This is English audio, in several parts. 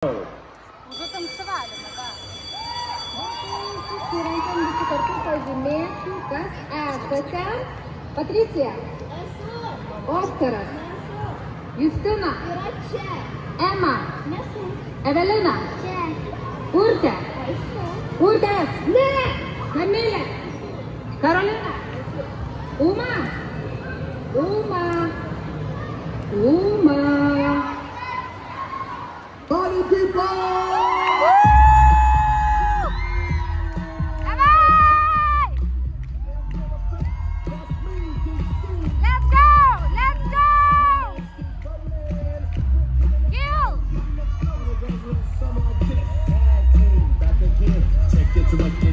Уже танцевали, да. Patrícia, Óscar, Justina, Emma, Evelina, Urte, Urtes, Camila, Carolina, Uma. Party people!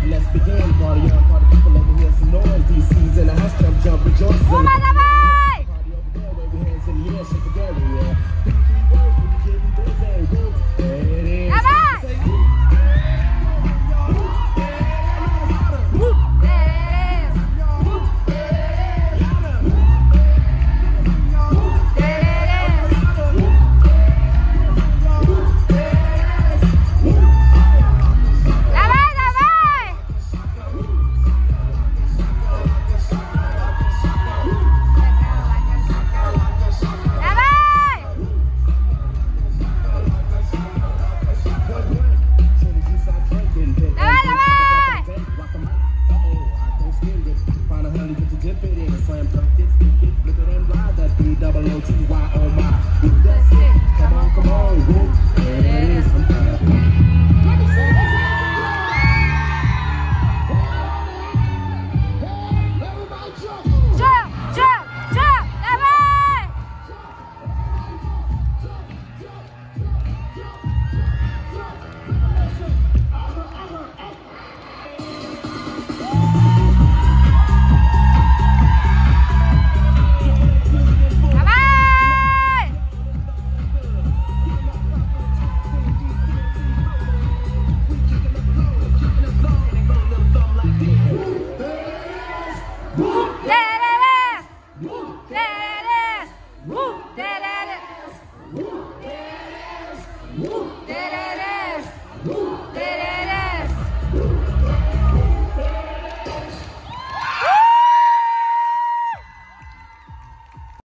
Let's begin. Party on, party people, let me hear some noise. DC's in the house, jump, rejoice. Uma, давай! Party over there, wave your hands in the air, shake together, yeah. 3 words when you get busy. Woo, there it is. Давай! Woo!